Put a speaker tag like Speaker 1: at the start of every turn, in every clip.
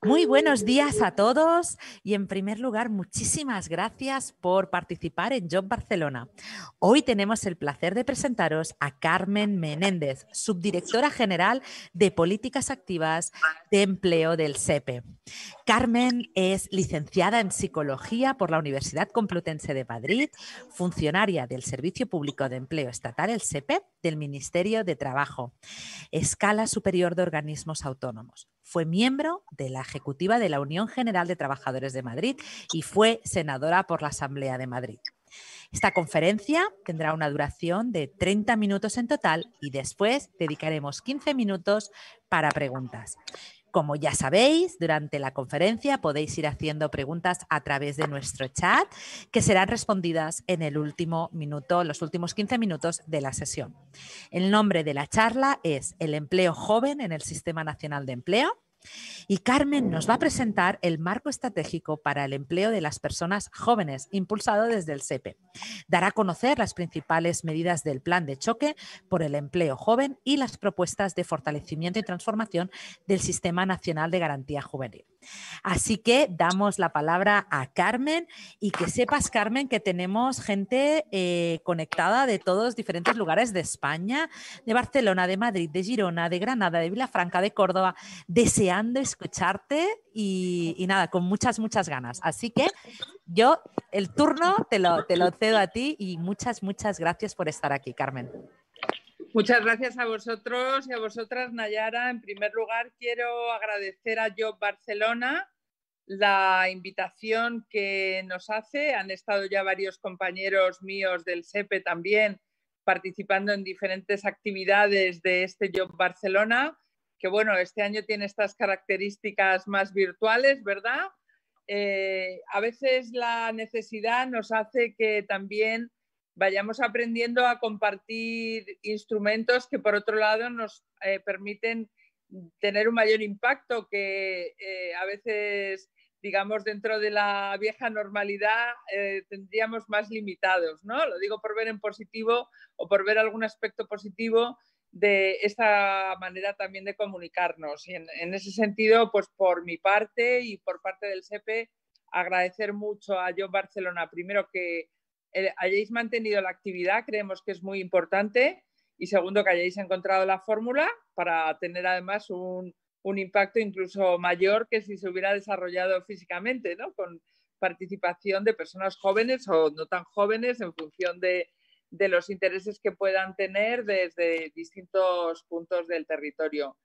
Speaker 1: Muy buenos días a todos y en primer lugar muchísimas gracias por participar en Job Barcelona. Hoy tenemos el placer de presentaros a Carmen Menéndez, subdirectora general de Políticas Activas de Empleo del SEPE. Carmen es licenciada en Psicología por la Universidad Complutense de Madrid, funcionaria del Servicio Público de Empleo Estatal, el SEPE, del Ministerio de Trabajo, Escala Superior de Organismos Autónomos. Fue miembro de la ejecutiva de la Unión General de Trabajadores de Madrid y fue senadora por la Asamblea de Madrid. Esta conferencia tendrá una duración de 30 minutos en total y después dedicaremos 15 minutos para preguntas. Como ya sabéis, durante la conferencia podéis ir haciendo preguntas a través de nuestro chat que serán respondidas en el último minuto, los últimos 15 minutos de la sesión. El nombre de la charla es El empleo joven en el Sistema Nacional de Empleo. Y Carmen nos va a presentar el marco estratégico para el empleo de las personas jóvenes, impulsado desde el SEPE. Dará a conocer las principales medidas del plan de choque por el empleo joven y las propuestas de fortalecimiento y transformación del Sistema Nacional de Garantía Juvenil. Así que damos la palabra a Carmen y que sepas, Carmen, que tenemos gente conectada de todos diferentes lugares de España, de Barcelona, de Madrid, de Girona, de Granada, de Vilafranca, de Córdoba, deseando escucharte y nada, con muchas ganas. Así que yo el turno te lo cedo a ti y muchas gracias por estar aquí, Carmen.
Speaker 2: Muchas gracias a vosotros y a vosotras, Nayara. En primer lugar, quiero agradecer a Job Barcelona la invitación que nos hace. Han estado ya varios compañeros míos del SEPE también participando en diferentes actividades de este Job Barcelona, que bueno, este año tiene estas características más virtuales, ¿verdad? A veces la necesidad nos hace que también vayamos aprendiendo a compartir instrumentos que por otro lado nos permiten tener un mayor impacto que a veces, digamos, dentro de la vieja normalidad tendríamos más limitados, ¿no? Lo digo por ver en positivo o por ver algún aspecto positivo de esta manera también de comunicarnos. Y en ese sentido, pues por mi parte y por parte del SEPE, agradecer mucho a Job Barcelona, primero que hayáis mantenido la actividad, creemos que es muy importante, y segundo, que hayáis encontrado la fórmula para tener además un impacto incluso mayor que si se hubiera desarrollado físicamente, ¿no? Con participación de personas jóvenes o no tan jóvenes en función de los intereses que puedan tener desde distintos puntos del territorio.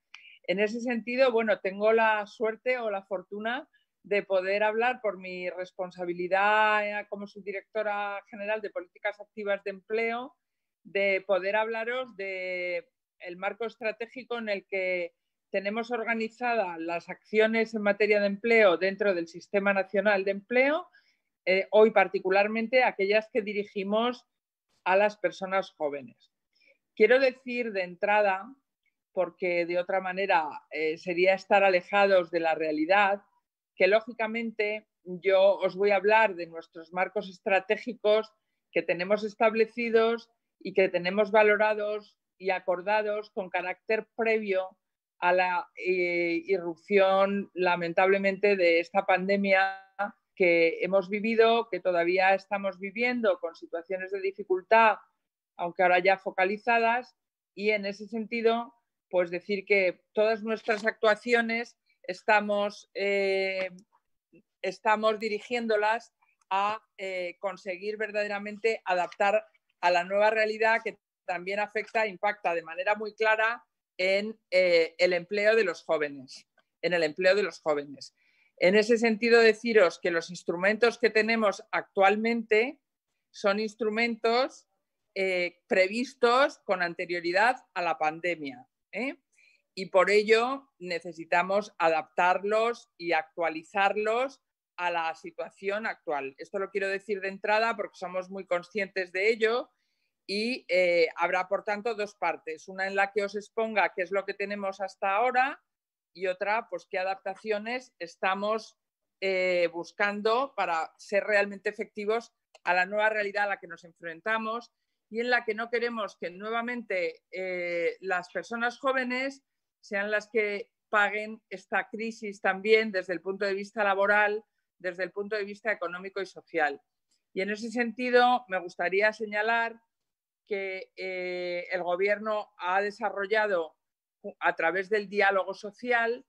Speaker 2: En ese sentido, bueno, tengo la suerte o la fortuna de poder hablar por mi responsabilidad como subdirectora general de Políticas Activas de Empleo, de poder hablaros del marco estratégico en el que tenemos organizadas las acciones en materia de empleo dentro del Sistema Nacional de Empleo, hoy particularmente aquellas que dirigimos a las personas jóvenes. Quiero decir de entrada, porque de otra manera sería estar alejados de la realidad, que lógicamente yo os voy a hablar de nuestros marcos estratégicos que tenemos establecidos y que tenemos valorados y acordados con carácter previo a la irrupción, lamentablemente, de esta pandemia que hemos vivido, que todavía estamos viviendo con situaciones de dificultad, aunque ahora ya focalizadas, y en ese sentido, pues decir que todas nuestras actuaciones estamos dirigiéndolas a conseguir verdaderamente adaptar a la nueva realidad que también afecta, impacta de manera muy clara en el empleo de los jóvenes, En ese sentido, deciros que los instrumentos que tenemos actualmente son instrumentos previstos con anterioridad a la pandemia, y por ello necesitamos adaptarlos y actualizarlos a la situación actual. Esto lo quiero decir de entrada porque somos muy conscientes de ello y habrá, por tanto, dos partes. Una en la que os exponga qué es lo que tenemos hasta ahora y otra, pues qué adaptaciones estamos buscando para ser realmente efectivos a la nueva realidad a la que nos enfrentamos y en la que no queremos que nuevamente las personas jóvenes sean las que paguen esta crisis también desde el punto de vista laboral, desde el punto de vista económico y social. Y en ese sentido me gustaría señalar que el Gobierno ha desarrollado a través del diálogo social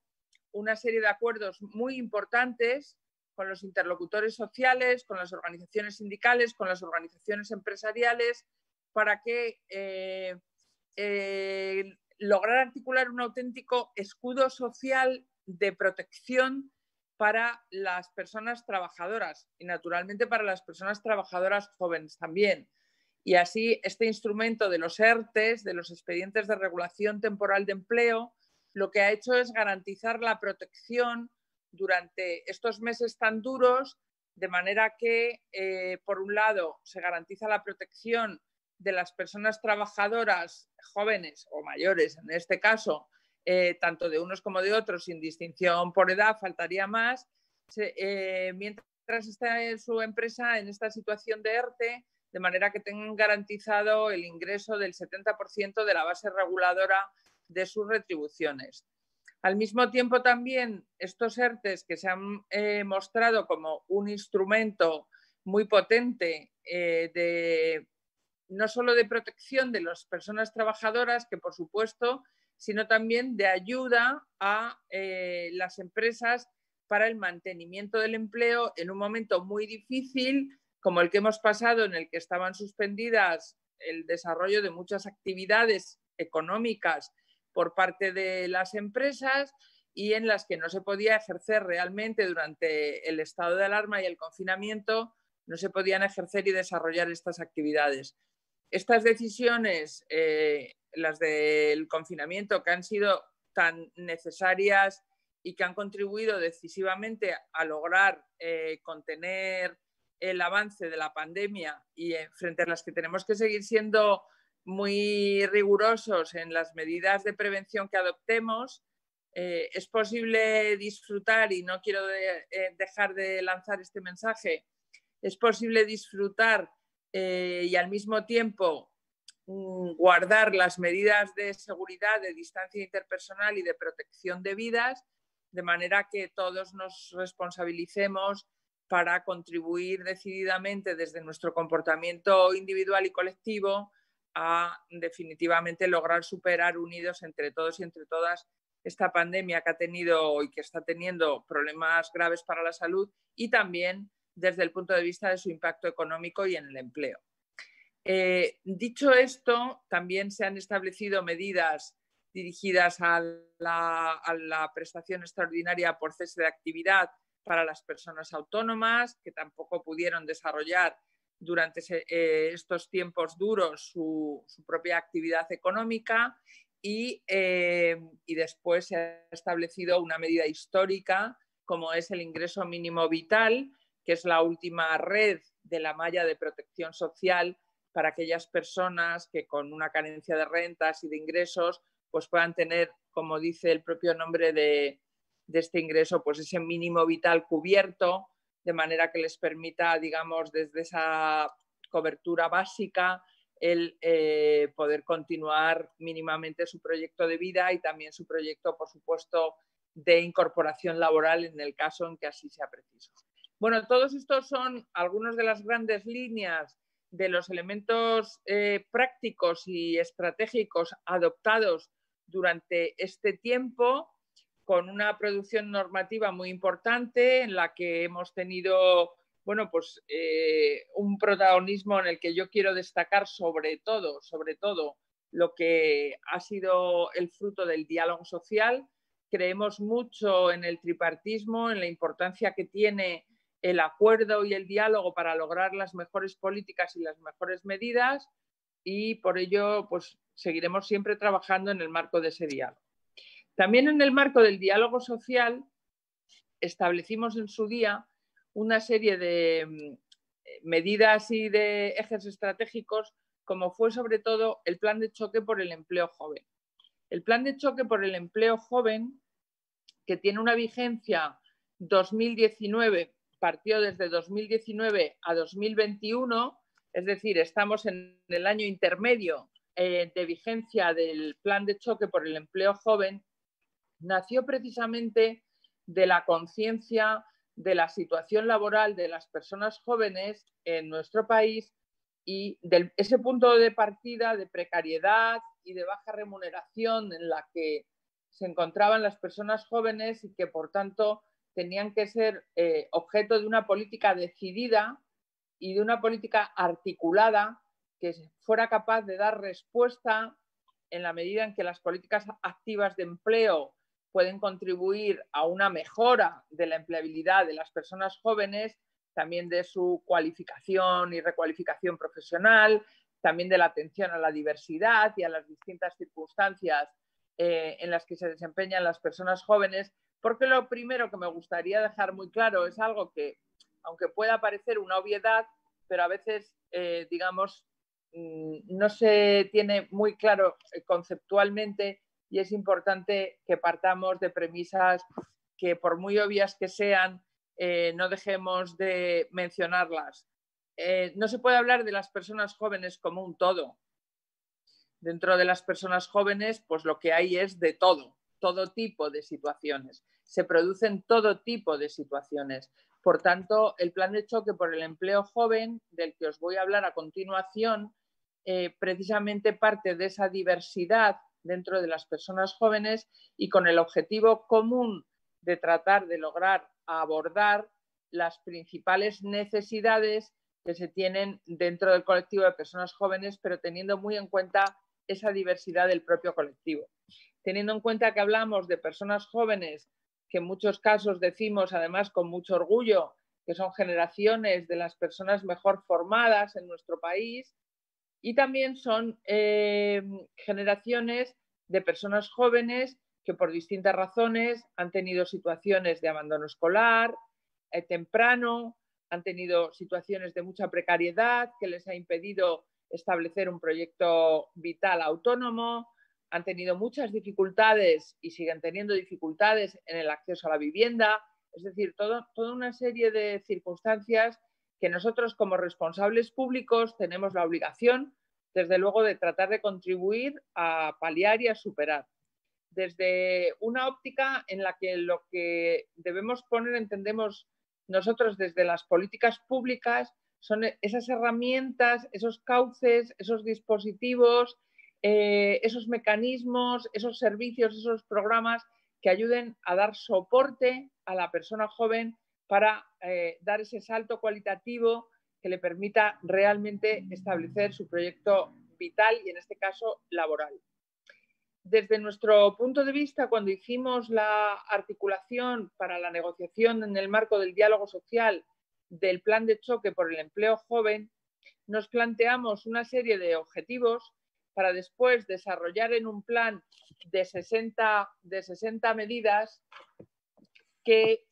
Speaker 2: una serie de acuerdos muy importantes con los interlocutores sociales, con las organizaciones sindicales, con las organizaciones empresariales, para que lograr articular un auténtico escudo social de protección para las personas trabajadoras y, naturalmente, para las personas trabajadoras jóvenes también. Y así este instrumento de los ERTEs, de los expedientes de regulación temporal de empleo, lo que ha hecho es garantizar la protección durante estos meses tan duros, de manera que, por un lado, se garantiza la protección de las personas trabajadoras jóvenes o mayores, en este caso, tanto de unos como de otros, sin distinción por edad, faltaría más, mientras está en su empresa en esta situación de ERTE, de manera que tengan garantizado el ingreso del 70% de la base reguladora de sus retribuciones. Al mismo tiempo, también estos ERTEs, que se han mostrado como un instrumento muy potente no solo de protección de las personas trabajadoras, que por supuesto, sino también de ayuda a las empresas para el mantenimiento del empleo en un momento muy difícil como el que hemos pasado, en el que estaban suspendidas el desarrollo de muchas actividades económicas por parte de las empresas y en las que no se podía ejercer realmente durante el estado de alarma y el confinamiento, no se podían ejercer y desarrollar estas actividades. Estas decisiones, las del confinamiento, que han sido tan necesarias y que han contribuido decisivamente a lograr contener el avance de la pandemia y frente a las que tenemos que seguir siendo muy rigurosos en las medidas de prevención que adoptemos, es posible disfrutar, y no quiero dejar de lanzar este mensaje, es posible disfrutar y al mismo tiempo guardar las medidas de seguridad, de distancia interpersonal y de protección de vidas, de manera que todos nos responsabilicemos para contribuir decididamente desde nuestro comportamiento individual y colectivo a definitivamente lograr superar unidos entre todos y entre todas esta pandemia que ha tenido y que está teniendo problemas graves para la salud y también desde el punto de vista de su impacto económico y en el empleo. Dicho esto, también se han establecido medidas dirigidas a la prestación extraordinaria por cese de actividad para las personas autónomas que tampoco pudieron desarrollar durante estos tiempos duros su propia actividad económica y después se ha establecido una medida histórica como es el ingreso mínimo vital, que es la última red de la malla de protección social para aquellas personas que con una carencia de rentas y de ingresos pues puedan tener, como dice el propio nombre de este ingreso, pues ese mínimo vital cubierto, de manera que les permita, digamos, desde esa cobertura básica, el poder continuar mínimamente su proyecto de vida y también su proyecto, por supuesto, de incorporación laboral en el caso en que así sea preciso. Bueno, todos estos son algunas de las grandes líneas de los elementos prácticos y estratégicos adoptados durante este tiempo, con una producción normativa muy importante en la que hemos tenido, bueno, pues, un protagonismo en el que yo quiero destacar sobre todo lo que ha sido el fruto del diálogo social. Creemos mucho en el tripartismo, en la importancia que tiene el acuerdo y el diálogo para lograr las mejores políticas y las mejores medidas y por ello pues, seguiremos siempre trabajando en el marco de ese diálogo. También en el marco del diálogo social establecimos en su día una serie de medidas y de ejes estratégicos, como fue sobre todo el Plan de Choque por el Empleo Joven. El Plan de Choque por el Empleo Joven, que tiene una vigencia 2019, partió desde 2019 a 2021, es decir, estamos en el año intermedio de vigencia del Plan de Choque por el Empleo Joven, nació precisamente de la conciencia de la situación laboral de las personas jóvenes en nuestro país y de ese punto de partida de precariedad y de baja remuneración en la que se encontraban las personas jóvenes y que, por tanto, tenían que ser objeto de una política decidida y de una política articulada que fuera capaz de dar respuesta en la medida en que las políticas activas de empleo pueden contribuir a una mejora de la empleabilidad de las personas jóvenes, también de su cualificación y recualificación profesional, también de la atención a la diversidad y a las distintas circunstancias en las que se desempeñan las personas jóvenes, porque lo primero que me gustaría dejar muy claro es algo que, aunque pueda parecer una obviedad, pero a veces, digamos, no se tiene muy claro conceptualmente, y es importante que partamos de premisas que, por muy obvias que sean, no dejemos de mencionarlas. No se puede hablar de las personas jóvenes como un todo. Dentro de las personas jóvenes, pues lo que hay es de todo tipo de situaciones. Se producen todo tipo de situaciones. Por tanto, el plan de choque por el empleo joven, del que os voy a hablar a continuación, precisamente parte de esa diversidad dentro de las personas jóvenes y con el objetivo común de tratar de lograr abordar las principales necesidades que se tienen dentro del colectivo de personas jóvenes, pero teniendo muy en cuenta esa diversidad del propio colectivo. Teniendo en cuenta que hablamos de personas jóvenes, que en muchos casos decimos, además con mucho orgullo, que son generaciones de las personas mejor formadas en nuestro país, y también son generaciones de personas jóvenes que por distintas razones han tenido situaciones de abandono escolar temprano, han tenido situaciones de mucha precariedad que les ha impedido establecer un proyecto vital autónomo, han tenido muchas dificultades y siguen teniendo dificultades en el acceso a la vivienda, es decir, toda una serie de circunstancias que nosotros como responsables públicos tenemos la obligación, desde luego, de tratar de contribuir a paliar y a superar. Desde una óptica en la que lo que debemos poner, entendemos nosotros desde las políticas públicas, son esas herramientas, esos cauces, esos dispositivos, esos mecanismos, esos servicios, esos programas que ayuden a dar soporte a la persona joven para dar ese salto cualitativo que le permita realmente establecer su proyecto vital y, en este caso, laboral. Desde nuestro punto de vista, cuando hicimos la articulación para la negociación en el marco del diálogo social del plan de choque por el empleo joven, nos planteamos una serie de objetivos para después desarrollar en un plan de 60 medidas que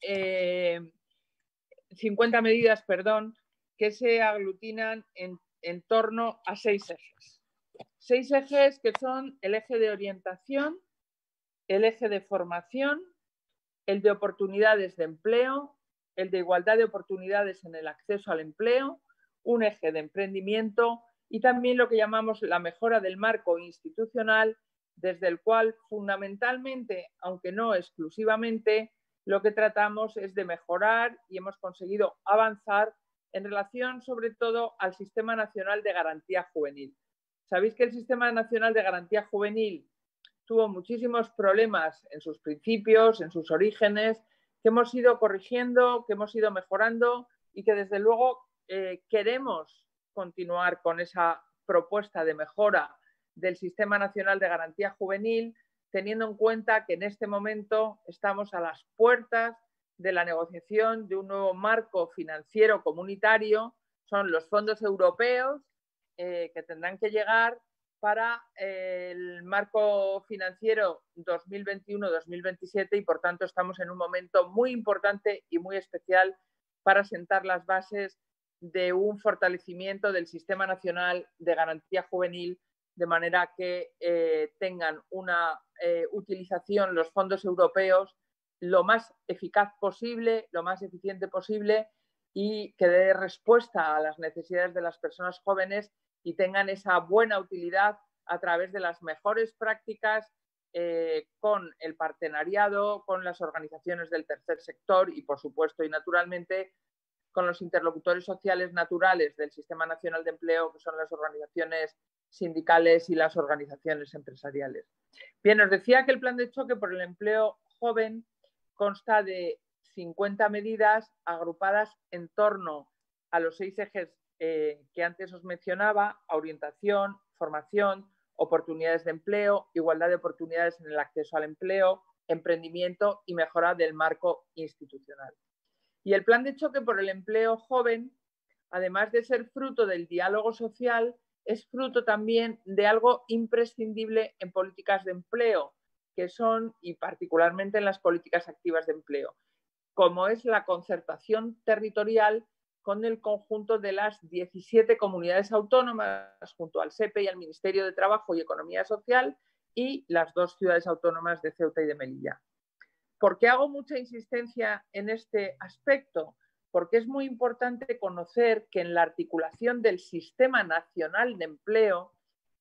Speaker 2: 50 medidas, perdón, que se aglutinan en torno a 6 ejes. 6 ejes que son el eje de orientación, el eje de formación, el de oportunidades de empleo, el de igualdad de oportunidades en el acceso al empleo, un eje de emprendimiento y también lo que llamamos la mejora del marco institucional, desde el cual fundamentalmente, aunque no exclusivamente, lo que tratamos es de mejorar y hemos conseguido avanzar en relación sobre todo al Sistema Nacional de Garantía Juvenil. Sabéis que el Sistema Nacional de Garantía Juvenil tuvo muchísimos problemas en sus principios, en sus orígenes, que hemos ido corrigiendo, que hemos ido mejorando y que desde luego queremos continuar con esa propuesta de mejora del Sistema Nacional de Garantía Juvenil, teniendo en cuenta que en este momento estamos a las puertas de la negociación de un nuevo marco financiero comunitario, son los fondos europeos que tendrán que llegar para el marco financiero 2021-2027 y, por tanto, estamos en un momento muy importante y muy especial para sentar las bases de un fortalecimiento del Sistema Nacional de Garantía Juvenil, de manera que tengan una utilización los fondos europeos lo más eficaz posible, lo más eficiente posible y que dé respuesta a las necesidades de las personas jóvenes y tengan esa buena utilidad a través de las mejores prácticas con el partenariado, con las organizaciones del tercer sector y, por supuesto y naturalmente, con los interlocutores sociales naturales del Sistema Nacional de Empleo, que son las organizaciones sindicales y las organizaciones empresariales. Bien, os decía que el plan de choque por el empleo joven consta de 50 medidas agrupadas en torno a los 6 ejes que antes os mencionaba: orientación, formación, oportunidades de empleo, igualdad de oportunidades en el acceso al empleo, emprendimiento y mejora del marco institucional. Y el plan de choque por el empleo joven, además de ser fruto del diálogo social, es fruto también de algo imprescindible en políticas de empleo, que son, y particularmente en las políticas activas de empleo, como es la concertación territorial con el conjunto de las 17 comunidades autónomas, junto al SEPE y al Ministerio de Trabajo y Economía Social, y las 2 ciudades autónomas de Ceuta y de Melilla. ¿Por qué hago mucha insistencia en este aspecto? Porque es muy importante conocer que en la articulación del Sistema Nacional de Empleo,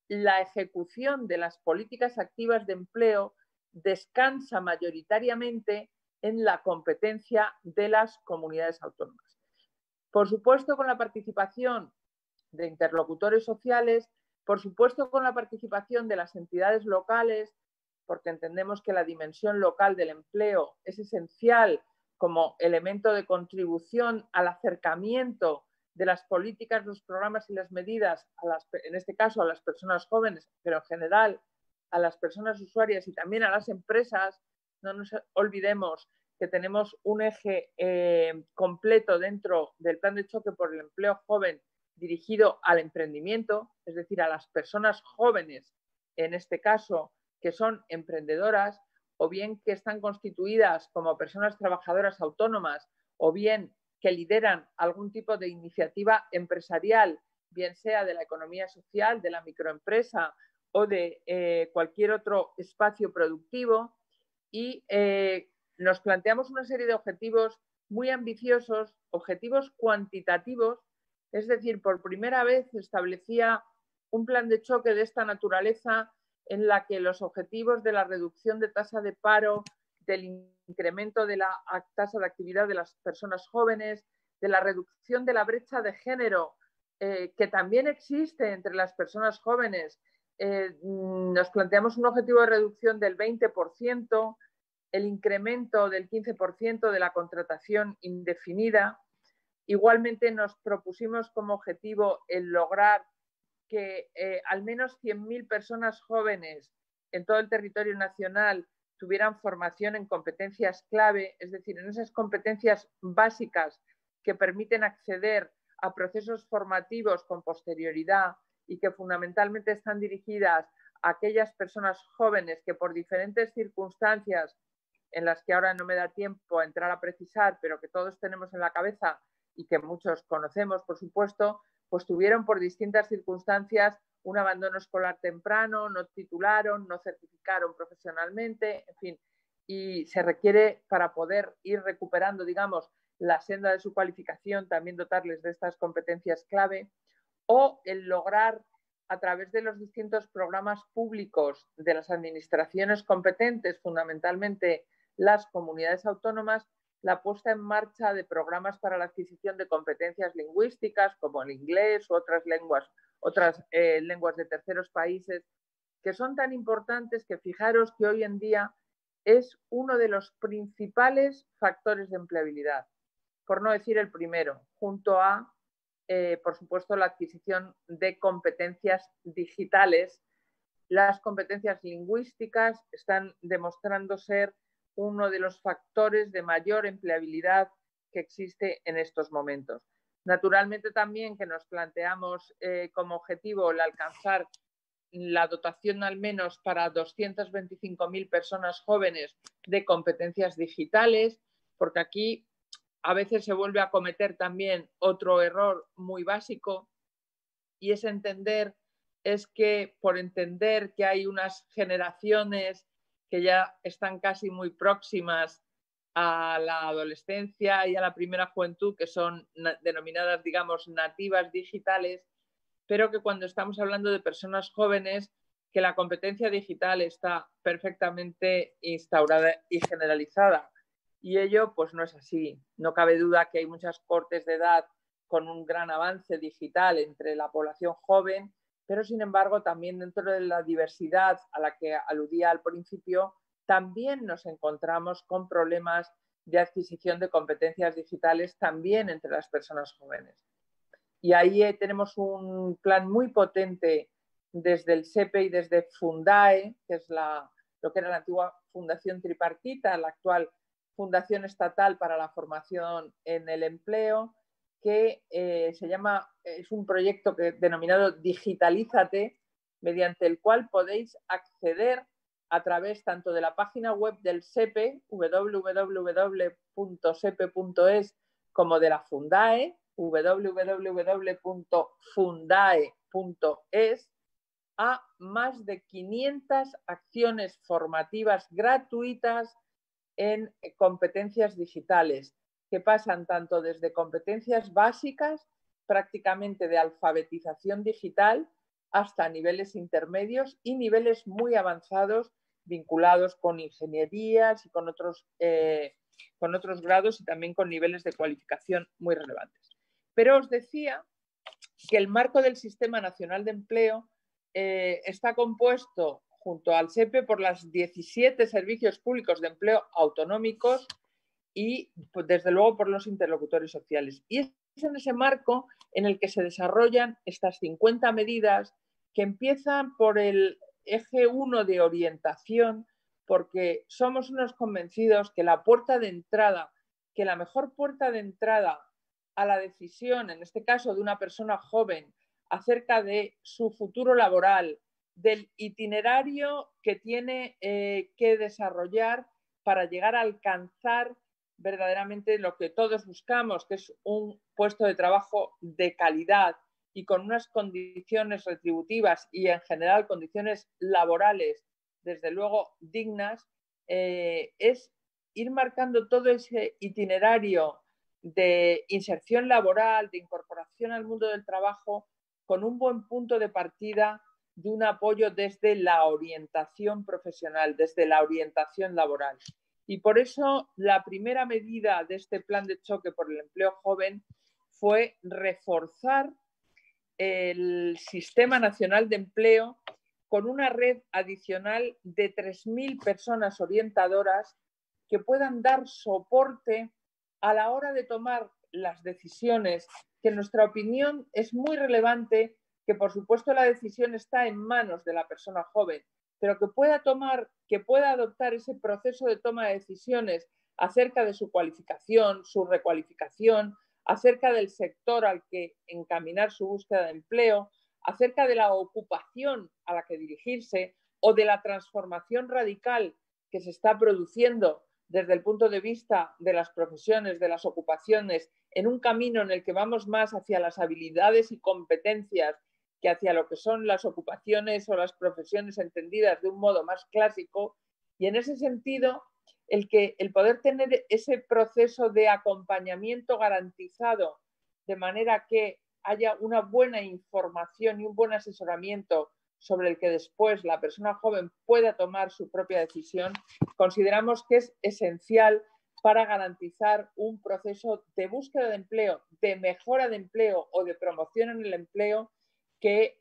Speaker 2: la ejecución de las políticas activas de empleo descansa mayoritariamente en la competencia de las comunidades autónomas. Por supuesto, con la participación de interlocutores sociales, por supuesto, con la participación de las entidades locales, porque entendemos que la dimensión local del empleo es esencial como elemento de contribución al acercamiento de las políticas, los programas y las medidas, en este caso a las personas jóvenes, pero en general a las personas usuarias y también a las empresas. No nos olvidemos que tenemos un eje completo dentro del plan de choque por el empleo joven dirigido al emprendimiento, es decir, a las personas jóvenes, en este caso, que son emprendedoras, o bien que están constituidas como personas trabajadoras autónomas, o bien que lideran algún tipo de iniciativa empresarial, bien sea de la economía social, de la microempresa o de cualquier otro espacio productivo. Y nos planteamos una serie de objetivos muy ambiciosos, objetivos cuantitativos, es decir, por primera vez se establecía un plan de choque de esta naturaleza en la que los objetivos de la reducción de tasa de paro, del incremento de la tasa de actividad de las personas jóvenes, de la reducción de la brecha de género, que también existe entre las personas jóvenes, nos planteamos un objetivo de reducción del 20%, el incremento del 15% de la contratación indefinida. Igualmente nos propusimos como objetivo el lograr que al menos 100.000 personas jóvenes en todo el territorio nacional tuvieran formación en competencias clave, es decir, en esas competencias básicas que permiten acceder a procesos formativos con posterioridad y que fundamentalmente están dirigidas a aquellas personas jóvenes que por diferentes circunstancias, en las que ahora no me da tiempo a entrar a precisar, pero que todos tenemos en la cabeza y que muchos conocemos, por supuesto, pues tuvieron por distintas circunstancias un abandono escolar temprano, no titularon, no certificaron profesionalmente, en fin, y se requiere, para poder ir recuperando, digamos, la senda de su cualificación, también dotarles de estas competencias clave, o el lograr, a través de los distintos programas públicos de las administraciones competentes, fundamentalmente las comunidades autónomas, la puesta en marcha de programas para la adquisición de competencias lingüísticas como el inglés u otras lenguas de terceros países, que son tan importantes que fijaros que hoy en día es uno de los principales factores de empleabilidad, por no decir el primero, junto a, por supuesto, la adquisición de competencias digitales. Las competencias lingüísticas están demostrando ser uno de los factores de mayor empleabilidad que existe en estos momentos. Naturalmente también que nos planteamos como objetivo el alcanzar la dotación al menos para 225.000 personas jóvenes de competencias digitales, porque aquí a veces se vuelve a cometer también otro error muy básico, y es que por entender que hay unas generaciones que ya están casi muy próximas a la adolescencia y a la primera juventud, que son denominadas, digamos, nativas digitales, pero que cuando estamos hablando de personas jóvenes que la competencia digital está perfectamente instaurada y generalizada. Y ello pues no es así. No cabe duda que hay muchas cortes de edad con un gran avance digital entre la población joven, pero sin embargo también dentro de la diversidad a la que aludía al principio, también nos encontramos con problemas de adquisición de competencias digitales también entre las personas jóvenes. Y ahí tenemos un plan muy potente desde el SEPE y desde Fundae, que es lo que era la antigua Fundación Tripartita, la actual Fundación Estatal para la Formación en el Empleo, que es un proyecto denominado Digitalízate, mediante el cual podéis acceder a través tanto de la página web del SEPE, www.sepe.es, como de la Fundae, www.fundae.es, a más de 500 acciones formativas gratuitas en competencias digitales, que pasan tanto desde competencias básicas, prácticamente de alfabetización digital, hasta niveles intermedios y niveles muy avanzados vinculados con ingenierías y con otros grados y también con niveles de cualificación muy relevantes. Pero os decía que el marco del Sistema Nacional de Empleo está compuesto junto al SEPE por los 17 servicios públicos de empleo autonómicos y, pues, desde luego, por los interlocutores sociales. Y es en ese marco en el que se desarrollan estas 50 medidas que empiezan por el eje 1 de orientación, porque somos unos convencidos que la mejor puerta de entrada a la decisión, en este caso de una persona joven, acerca de su futuro laboral, del itinerario que tiene que desarrollar para llegar a alcanzar verdaderamente lo que todos buscamos, que es un puesto de trabajo de calidad y con unas condiciones retributivas y en general condiciones laborales, desde luego dignas, es ir marcando todo ese itinerario de inserción laboral, de incorporación al mundo del trabajo, con un buen punto de partida de un apoyo desde la orientación profesional, desde la orientación laboral. Y por eso la primera medida de este plan de choque por el empleo joven fue reforzar el Sistema Nacional de Empleo con una red adicional de 3.000 personas orientadoras que puedan dar soporte a la hora de tomar las decisiones, que en nuestra opinión es muy relevante, que por supuesto la decisión está en manos de la persona joven, pero que pueda adoptar ese proceso de toma de decisiones acerca de su cualificación, su recualificación, acerca del sector al que encaminar su búsqueda de empleo, acerca de la ocupación a la que dirigirse o de la transformación radical que se está produciendo desde el punto de vista de las profesiones, de las ocupaciones, en un camino en el que vamos más hacia las habilidades y competencias que hacia lo que son las ocupaciones o las profesiones entendidas de un modo más clásico. Y en ese sentido, el poder tener ese proceso de acompañamiento garantizado, de manera que haya una buena información y un buen asesoramiento sobre el que después la persona joven pueda tomar su propia decisión, consideramos que es esencial para garantizar un proceso de búsqueda de empleo, de mejora de empleo o de promoción en el empleo que,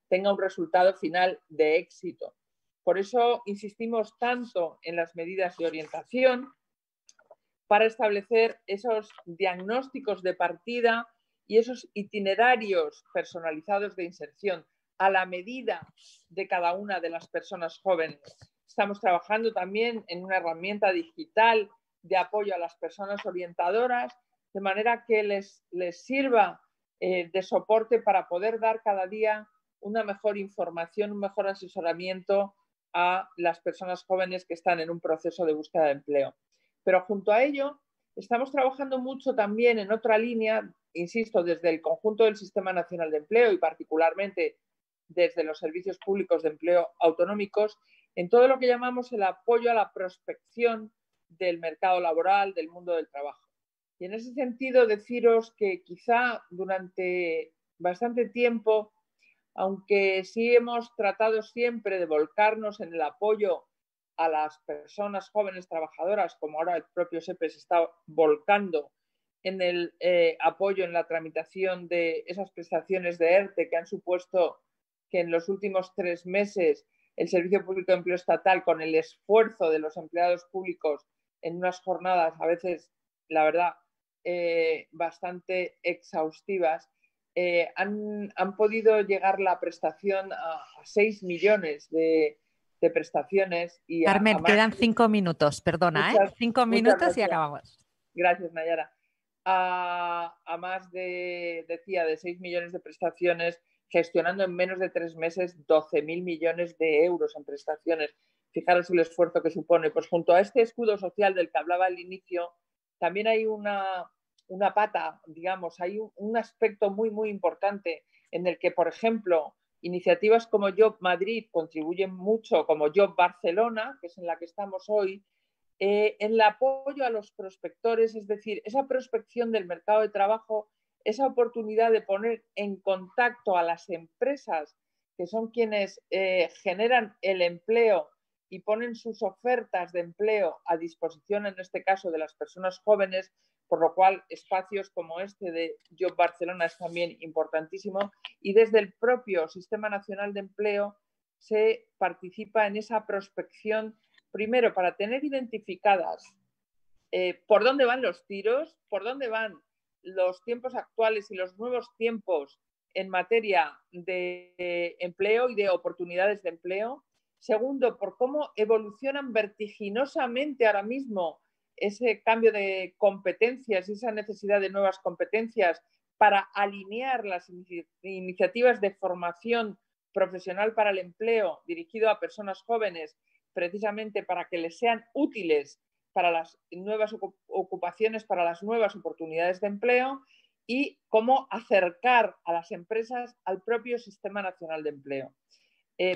Speaker 2: tenga un resultado final de éxito. Por eso insistimos tanto en las medidas de orientación para establecer esos diagnósticos de partida y esos itinerarios personalizados de inserción a la medida de cada una de las personas jóvenes. Estamos trabajando también en una herramienta digital de apoyo a las personas orientadoras, de manera que les sirva de soporte para poder dar cada día una mejor información, un mejor asesoramiento a las personas jóvenes que están en un proceso de búsqueda de empleo. Pero junto a ello, estamos trabajando mucho también en otra línea, insisto, desde el conjunto del Sistema Nacional de Empleo y particularmente desde los servicios públicos de empleo autonómicos, en todo lo que llamamos el apoyo a la prospección del mercado laboral, del mundo del trabajo. Y en ese sentido, deciros que quizá durante bastante tiempo aunque sí hemos tratado siempre de volcarnos en el apoyo a las personas jóvenes trabajadoras, como ahora el propio SEPE se está volcando en el apoyo en la tramitación de esas prestaciones de ERTE que han supuesto que en los últimos 3 meses el Servicio Público de Empleo Estatal, con el esfuerzo de los empleados públicos en unas jornadas a veces, la verdad, bastante exhaustivas, han podido llegar la prestación a 6 millones de prestaciones y
Speaker 1: Carmen,
Speaker 2: más.
Speaker 1: quedan 5 minutos, perdona,
Speaker 2: Muchas,
Speaker 1: 5
Speaker 2: muchas
Speaker 1: minutos y
Speaker 2: gracias.
Speaker 1: acabamos.
Speaker 2: Gracias, Nayara. A más de, decía, de 6 millones de prestaciones, gestionando en menos de 3 meses 12.000 millones de euros en prestaciones. Fijaros el esfuerzo que supone. Pues junto a este escudo social del que hablaba al inicio, también hay una pata, digamos, hay un aspecto muy, muy importante en el que, por ejemplo, iniciativas como Job Madrid contribuyen mucho, como Job Barcelona, que es en la que estamos hoy, en el apoyo a los prospectores, es decir, esa prospección del mercado de trabajo, esa oportunidad de poner en contacto a las empresas, que son quienes generan el empleo y ponen sus ofertas de empleo a disposición, en este caso, de las personas jóvenes, por lo cual espacios como este de Job Barcelona es también importantísimo. Y desde el propio Sistema Nacional de Empleo se participa en esa prospección, primero para tener identificadas por dónde van los tiros, por dónde van los tiempos actuales y los nuevos tiempos en materia de empleo y de oportunidades de empleo. Segundo, por cómo evolucionan vertiginosamente ahora mismo ese cambio de competencias y esa necesidad de nuevas competencias para alinear las iniciativas de formación profesional para el empleo dirigido a personas jóvenes, precisamente para que les sean útiles para las nuevas ocupaciones, para las nuevas oportunidades de empleo, y cómo acercar a las empresas al propio Sistema Nacional de Empleo.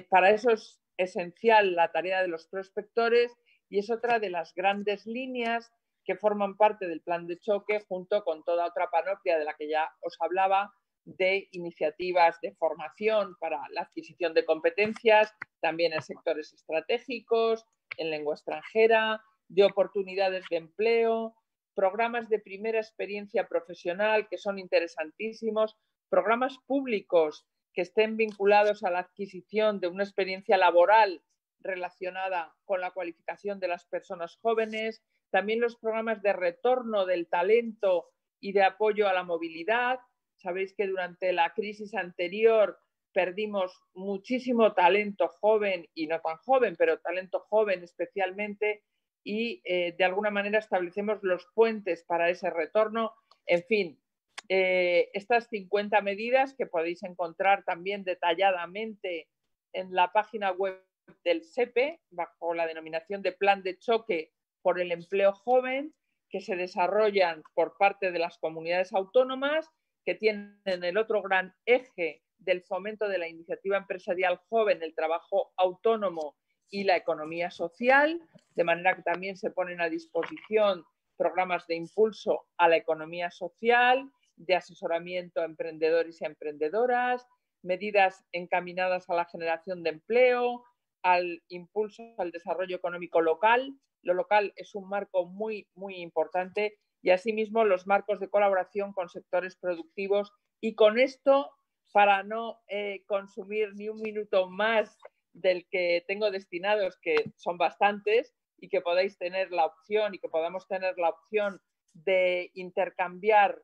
Speaker 2: Para eso es esencial la tarea de los prospectores y es otra de las grandes líneas que forman parte del plan de choque, junto con toda otra panoplia de la que ya os hablaba, de iniciativas de formación para la adquisición de competencias, también en sectores estratégicos, en lengua extranjera, de oportunidades de empleo, programas de primera experiencia profesional que son interesantísimos, programas públicos que estén vinculados a la adquisición de una experiencia laboral relacionada con la cualificación de las personas jóvenes, también los programas de retorno del talento y de apoyo a la movilidad. Sabéis que durante la crisis anterior perdimos muchísimo talento joven y no tan joven, pero talento joven especialmente, y de alguna manera establecemos los puentes para ese retorno. En fin, estas 50 medidas que podéis encontrar también detalladamente en la página web del SEPE, bajo la denominación de Plan de Choque por el Empleo Joven, que se desarrollan por parte de las comunidades autónomas, que tienen el otro gran eje del fomento de la iniciativa empresarial joven, el trabajo autónomo y la economía social, de manera que también se ponen a disposición programas de impulso a la economía social, de asesoramiento a emprendedores y a emprendedoras, medidas encaminadas a la generación de empleo, al impulso al desarrollo económico local. Lo local es un marco muy, muy importante, y asimismo los marcos de colaboración con sectores productivos. Y con esto, para no consumir ni un minuto más del que tengo destinados, que son bastantes, y que podáis tener la opción y que podamos tener la opción de intercambiar,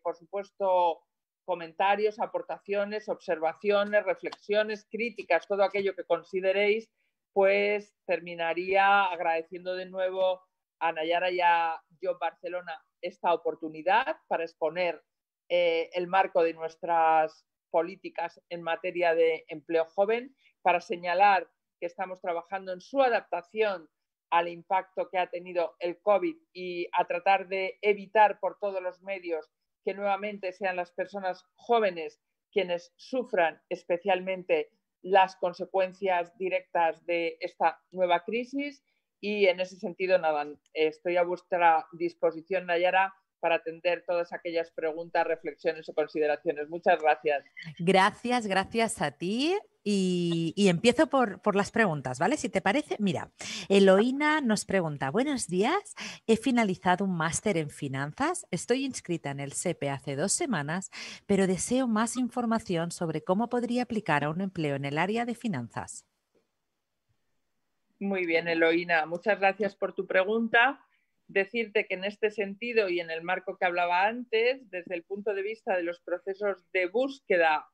Speaker 2: por supuesto, comentarios, aportaciones, observaciones, reflexiones, críticas, todo aquello que consideréis, pues terminaría agradeciendo de nuevo a Nayara y a Job Barcelona esta oportunidad para exponer el marco de nuestras políticas en materia de empleo joven, para señalar que estamos trabajando en su adaptación al impacto que ha tenido el COVID y a tratar de evitar por todos los medios que nuevamente sean las personas jóvenes quienes sufran especialmente las consecuencias directas de esta nueva crisis. Y en ese sentido, nada, estoy a vuestra disposición, Nayara, para atender todas aquellas preguntas, reflexiones o consideraciones. Muchas gracias.
Speaker 1: Gracias a ti. Y empiezo por las preguntas, ¿vale? Si te parece, mira, Eloína nos pregunta, buenos días, he finalizado un máster en finanzas, estoy inscrita en el SEPE hace 2 semanas, pero deseo más información sobre cómo podría aplicar a un empleo en el área de finanzas.
Speaker 2: Muy bien, Eloína, muchas gracias por tu pregunta. Decirte que en este sentido y en el marco que hablaba antes, desde el punto de vista de los procesos de búsqueda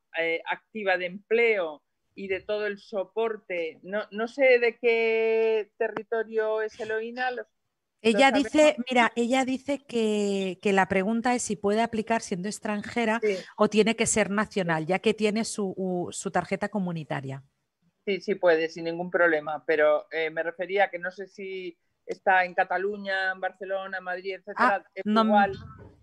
Speaker 2: activa de empleo y de todo el soporte, no sé de qué territorio es Eloína.
Speaker 1: Ella dice, mira, ella dice que la pregunta es si puede aplicar siendo extranjera o tiene que ser nacional, ya que tiene su tarjeta comunitaria.
Speaker 2: Sí puede, sin ningún problema, pero me refería a que no sé si está en Cataluña, en Barcelona, Madrid, etcétera. Es igual,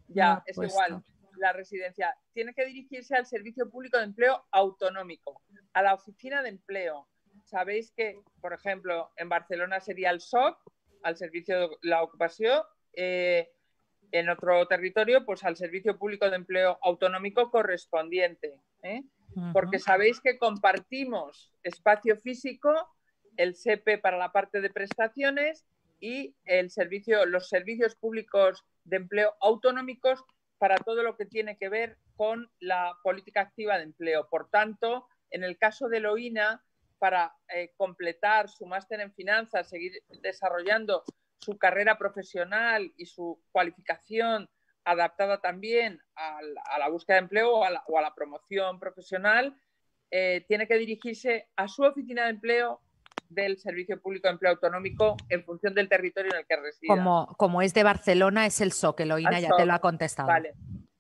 Speaker 2: ya, es igual la residencia. Tiene que dirigirse al Servicio Público de Empleo Autonómico, a la oficina de empleo. Sabéis que, por ejemplo, en Barcelona sería el SOC, al Servicio de la Ocupación, en otro territorio, pues al Servicio Público de Empleo Autonómico correspondiente. Porque sabéis que compartimos espacio físico, el SEPE para la parte de prestaciones y los servicios públicos de empleo autonómicos para todo lo que tiene que ver con la política activa de empleo. Por tanto, en el caso de Eloína, para completar su máster en finanzas, seguir desarrollando su carrera profesional y su cualificación adaptada también a la búsqueda de empleo o a la promoción profesional, tiene que dirigirse a su oficina de empleo del Servicio Público de Empleo Autonómico en función del territorio en el que resida.
Speaker 1: Como es de Barcelona, es el SOC, Eloína ya te lo ha contestado.
Speaker 2: Vale,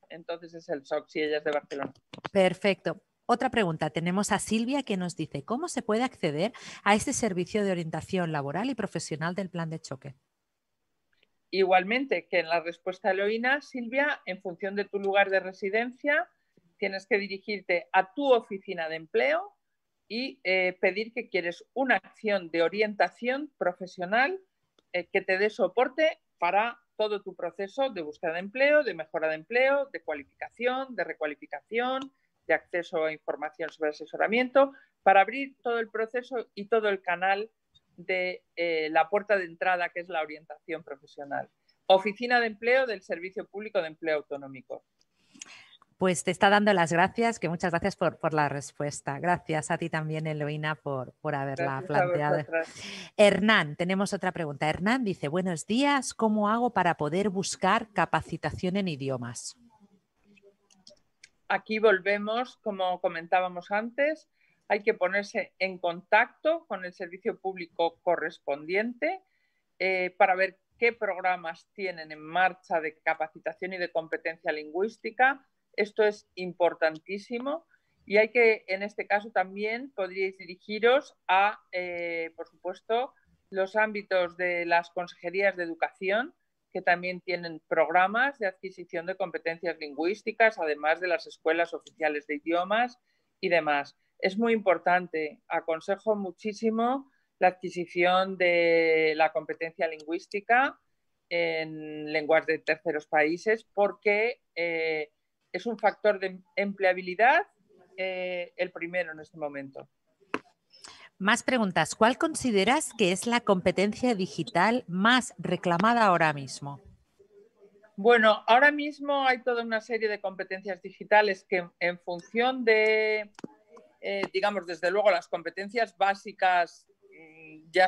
Speaker 2: entonces es el SOC, si ella es de Barcelona.
Speaker 1: Perfecto. Otra pregunta. Tenemos a Silvia que nos dice, ¿cómo se puede acceder a este servicio de orientación laboral y profesional del plan de choque?
Speaker 2: Igualmente que en la respuesta a Eloína, Silvia, en función de tu lugar de residencia, tienes que dirigirte a tu oficina de empleo y pedir que quieres una acción de orientación profesional que te dé soporte para todo tu proceso de búsqueda de empleo, de mejora de empleo, de cualificación, de recualificación, de acceso a información sobre asesoramiento, para abrir todo el proceso y todo el canal de la puerta de entrada, que es la orientación profesional. Oficina de Empleo del Servicio Público de Empleo Autonómico.
Speaker 1: Pues te está dando las gracias, que muchas gracias por la respuesta. Gracias a ti también, Eloína, por haberla planteado. Hernán, tenemos otra pregunta. Hernán dice, buenos días, ¿cómo hago para poder buscar capacitación en idiomas?
Speaker 2: Aquí volvemos, como comentábamos antes, hay que ponerse en contacto con el servicio público correspondiente para ver qué programas tienen en marcha de capacitación y de competencia lingüística. Esto es importantísimo y hay que, en este caso también, podríais dirigiros a, por supuesto, los ámbitos de las consejerías de educación, que también tienen programas de adquisición de competencias lingüísticas, además de las escuelas oficiales de idiomas y demás. Es muy importante, aconsejo muchísimo la adquisición de la competencia lingüística en lenguas de terceros países porque es un factor de empleabilidad el primero en este momento.
Speaker 1: Más preguntas. ¿Cuál consideras que es la competencia digital más reclamada ahora mismo?
Speaker 2: Bueno, ahora mismo hay toda una serie de competencias digitales que en función de, digamos, desde luego las competencias básicas ya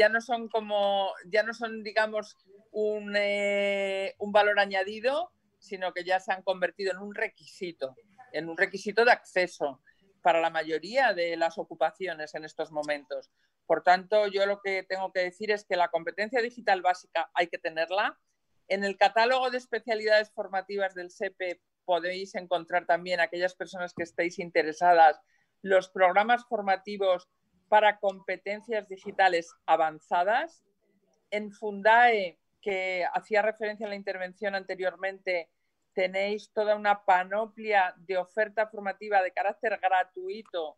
Speaker 2: no son, digamos, un valor añadido, sino que ya se han convertido en un requisito de acceso para la mayoría de las ocupaciones en estos momentos. Por tanto, yo lo que tengo que decir es que la competencia digital básica hay que tenerla. En el catálogo de especialidades formativas del SEPE podéis encontrar también, aquellas personas que estéis interesadas, los programas formativos para competencias digitales avanzadas. En Fundae, que hacía referencia a la intervención anteriormente, tenéis toda una panoplia de oferta formativa de carácter gratuito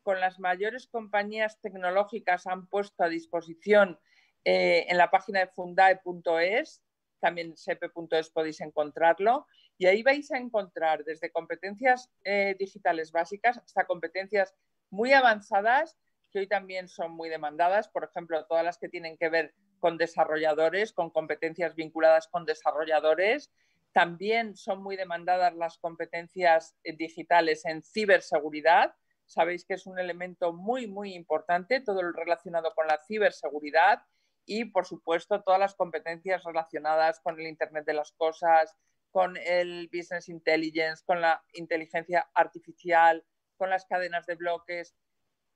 Speaker 2: con las mayores compañías tecnológicas han puesto a disposición en la página de fundae.es también en sepe.es podéis encontrarlo, y ahí vais a encontrar desde competencias digitales básicas hasta competencias muy avanzadas que hoy también son muy demandadas, por ejemplo, todas las que tienen que ver con desarrolladores, con competencias vinculadas con desarrolladores. También son muy demandadas las competencias digitales en ciberseguridad. Sabéis que es un elemento muy, muy importante, todo lo relacionado con la ciberseguridad y, por supuesto, todas las competencias relacionadas con el Internet de las Cosas, con el Business Intelligence, con la inteligencia artificial, con las cadenas de bloques.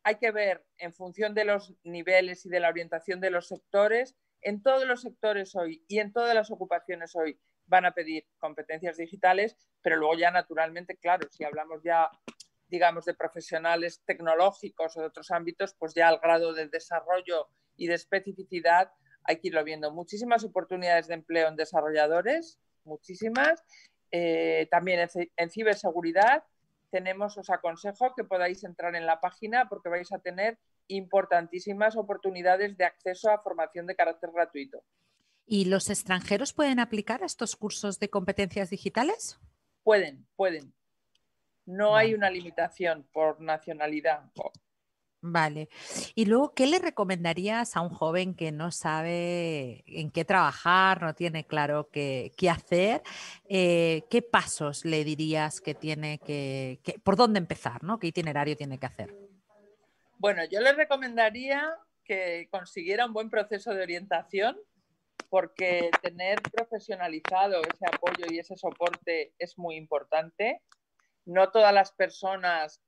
Speaker 2: Hay que ver en función de los niveles y de la orientación de los sectores. En todos los sectores hoy y en todas las ocupaciones hoy van a pedir competencias digitales, pero luego ya naturalmente, claro, si hablamos ya, digamos, de profesionales tecnológicos o de otros ámbitos, pues ya al grado de desarrollo y de especificidad hay que irlo viendo. Muchísimas oportunidades de empleo en desarrolladores, muchísimas. También en ciberseguridad tenemos, os aconsejo que podáis entrar en la página porque vais a tener importantísimas oportunidades de acceso a formación de carácter gratuito.
Speaker 1: ¿Y los extranjeros pueden aplicar a estos cursos de competencias digitales?
Speaker 2: Pueden. No
Speaker 1: Vale.
Speaker 2: hay una limitación por nacionalidad.
Speaker 1: Vale. Y luego, ¿qué le recomendarías a un joven que no sabe en qué trabajar, no tiene claro qué hacer? ¿Qué pasos le dirías que tiene por dónde empezar, ¿no? ¿Qué itinerario tiene que hacer?
Speaker 2: Bueno, yo les recomendaría que consiguiera un buen proceso de orientación, porque tener profesionalizado ese apoyo y ese soporte es muy importante. No todas las personas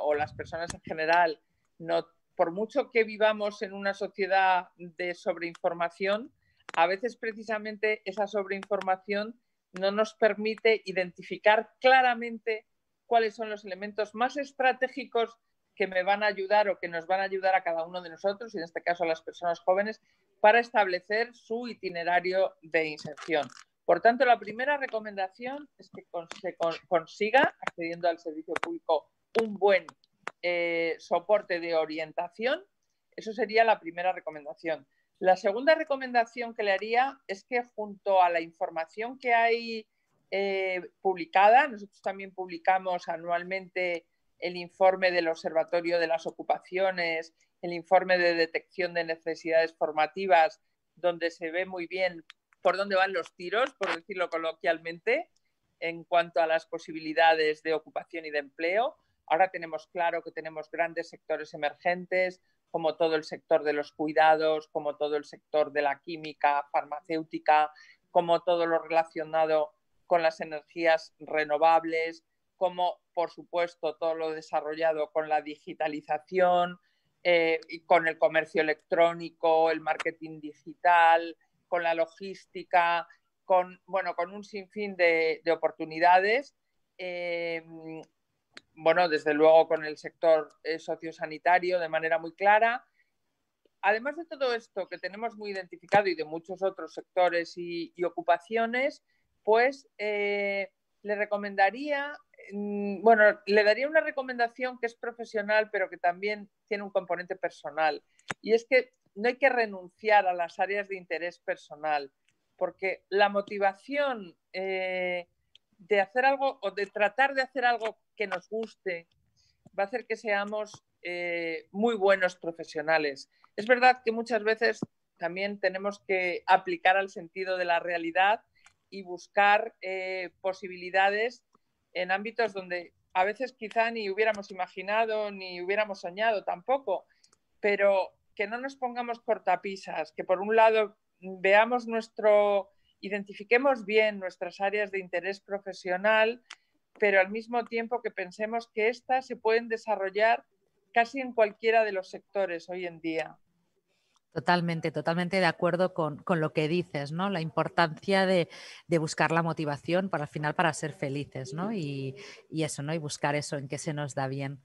Speaker 2: o las personas en general, no, por mucho que vivamos en una sociedad de sobreinformación, a veces precisamente esa sobreinformación no nos permite identificar claramente cuáles son los elementos más estratégicos que me van a ayudar o que nos van a ayudar a cada uno de nosotros, y en este caso a las personas jóvenes, para establecer su itinerario de inserción. Por tanto, la primera recomendación es que se consiga, accediendo al servicio público, un buen soporte de orientación. Eso sería la primera recomendación. La segunda recomendación que le haría es que, junto a la información que hay publicada, nosotros también publicamos anualmente el informe del Observatorio de las Ocupaciones, el informe de detección de necesidades formativas, donde se ve muy bien por dónde van los tiros, por decirlo coloquialmente, en cuanto a las posibilidades de ocupación y de empleo. Ahora tenemos claro que tenemos grandes sectores emergentes, como todo el sector de los cuidados, como todo el sector de la química, farmacéutica, como todo lo relacionado con las energías renovables, como, por supuesto, todo lo desarrollado con la digitalización, y con el comercio electrónico, el marketing digital, con la logística, con un sinfín de oportunidades. Desde luego con el sector sociosanitario de manera muy clara. Además de todo esto que tenemos muy identificado y de muchos otros sectores y ocupaciones, pues le recomendaría, le daría una recomendación que es profesional, pero que también tiene un componente personal. Y es que no hay que renunciar a las áreas de interés personal, porque la motivación de hacer algo o de tratar de hacer algo que nos guste va a hacer que seamos muy buenos profesionales. Es verdad que muchas veces también tenemos que aplicar al sentido de la realidad y buscar posibilidades en ámbitos donde a veces quizá ni hubiéramos imaginado ni hubiéramos soñado tampoco, pero que no nos pongamos cortapisas, que por un lado veamos identifiquemos bien nuestras áreas de interés profesional, pero al mismo tiempo que pensemos que éstas se pueden desarrollar casi en cualquiera de los sectores hoy en día.
Speaker 1: Totalmente, totalmente de acuerdo con lo que dices, ¿no? La importancia de buscar la motivación para al final para ser felices, ¿no? Y eso, ¿no? Y buscar eso en que se nos da bien.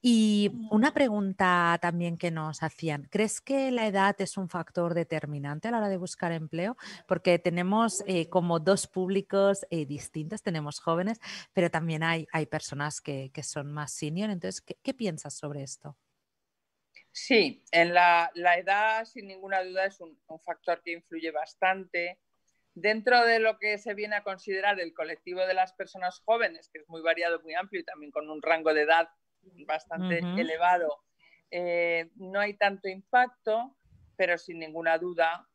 Speaker 1: Y una pregunta también que nos hacían, ¿crees que la edad es un factor determinante a la hora de buscar empleo? Porque tenemos como dos públicos distintos, tenemos jóvenes, pero también hay personas que son más senior. Entonces, ¿qué piensas sobre esto?
Speaker 2: Sí, en la edad sin ninguna duda es un factor que influye bastante. dentro de lo que se viene a considerar el colectivo de las personas jóvenes, que es muy variado, muy amplio y también con un rango de edad bastante elevado, no hay tanto impacto, pero sin ninguna duda,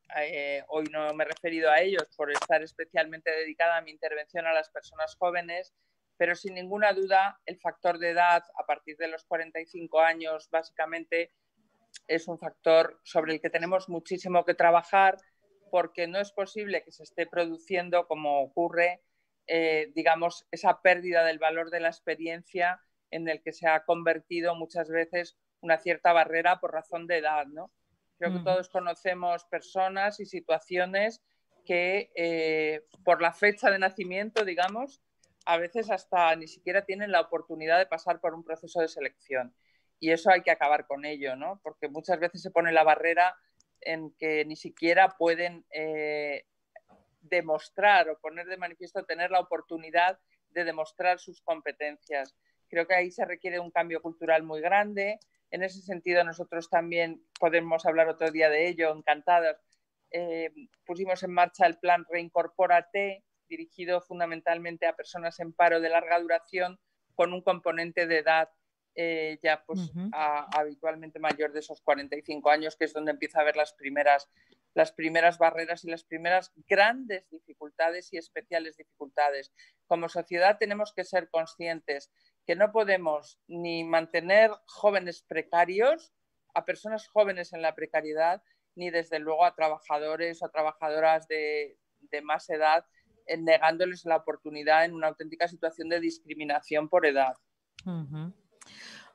Speaker 2: hoy no me he referido a ellos por estar especialmente dedicada a mi intervención a las personas jóvenes, pero sin ninguna duda el factor de edad a partir de los 45 años básicamente es un factor sobre el que tenemos muchísimo que trabajar, porque no es posible que se esté produciendo, como ocurre, digamos, esa pérdida del valor de la experiencia en el que se ha convertido muchas veces una cierta barrera por razón de edad, ¿no? Creo que todos conocemos personas y situaciones que por la fecha de nacimiento, digamos, a veces hasta ni siquiera tienen la oportunidad de pasar por un proceso de selección. Y eso hay que acabar con ello, ¿no? Porque muchas veces se pone la barrera en que ni siquiera pueden demostrar o poner de manifiesto, tener la oportunidad de demostrar sus competencias. Creo que ahí se requiere un cambio cultural muy grande. En ese sentido, nosotros también podemos hablar otro día de ello, encantadas. Pusimos en marcha el plan Reincorpórate, dirigido fundamentalmente a personas en paro de larga duración con un componente de edad ya pues habitualmente mayor de esos 45 años, que es donde empieza a haber las primeras barreras y las primeras grandes dificultades y especiales dificultades. Como sociedad tenemos que ser conscientes que no podemos ni mantener jóvenes precarios, a personas jóvenes en la precariedad, ni desde luego a trabajadores o trabajadoras de más edad, negándoles la oportunidad en una auténtica situación de discriminación por edad.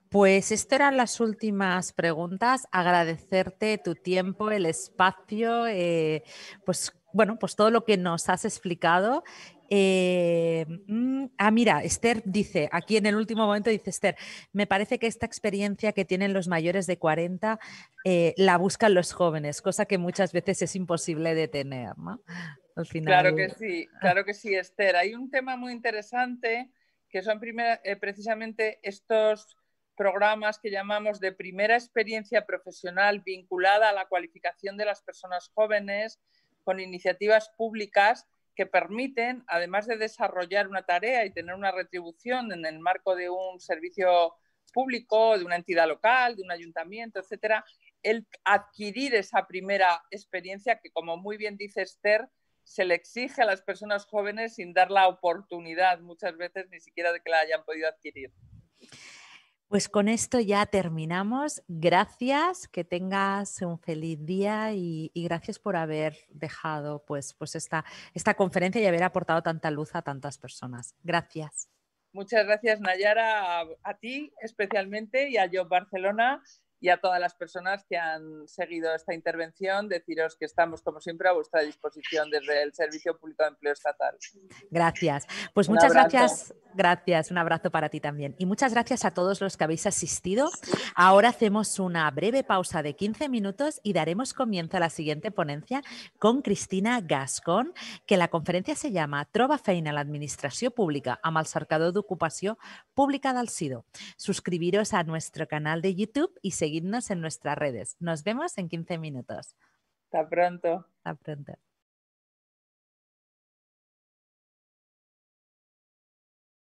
Speaker 1: Pues estas eran las últimas preguntas. Agradecerte tu tiempo, el espacio, pues bueno, pues todo lo que nos has explicado. Mira, Esther dice, aquí en el último momento dice Esther, me parece que esta experiencia que tienen los mayores de 40 la buscan los jóvenes, cosa que muchas veces es imposible de tener, ¿no? Al final...
Speaker 2: Claro que sí, Esther. Hay un tema muy interesante que son precisamente estos programas que llamamos de primera experiencia profesional vinculada a la cualificación de las personas jóvenes, con iniciativas públicas que permiten, además de desarrollar una tarea y tener una retribución en el marco de un servicio público, de una entidad local, de un ayuntamiento, etcétera, el adquirir esa primera experiencia que, como muy bien dice Esther, se le exige a las personas jóvenes sin dar la oportunidad muchas veces ni siquiera de que la hayan podido adquirir.
Speaker 1: Pues con esto ya terminamos. Gracias, que tengas un feliz día y gracias por haber dejado pues esta conferencia y haber aportado tanta luz a tantas personas. Gracias.
Speaker 2: Muchas gracias, Nayara, a ti especialmente y a Job Barcelona y a todas las personas que han seguido esta intervención. Deciros que estamos, como siempre, a vuestra disposición desde el Servicio Público de Empleo Estatal.
Speaker 1: Gracias. Pues muchas gracias. Gracias. Un abrazo para ti también. Y muchas gracias a todos los que habéis asistido. Ahora hacemos una breve pausa de 15 minutos y daremos comienzo a la siguiente ponencia con Cristina Gascon, que la conferència se llama Troba feina a l'administració pública amb el cercador d'ocupació pública del SIDO. Suscribiros a nuestro canal de YouTube y seguidnos en nuestras redes. Nos vemos en 15 minutos.
Speaker 2: Hasta pronto.
Speaker 1: Hasta pronto.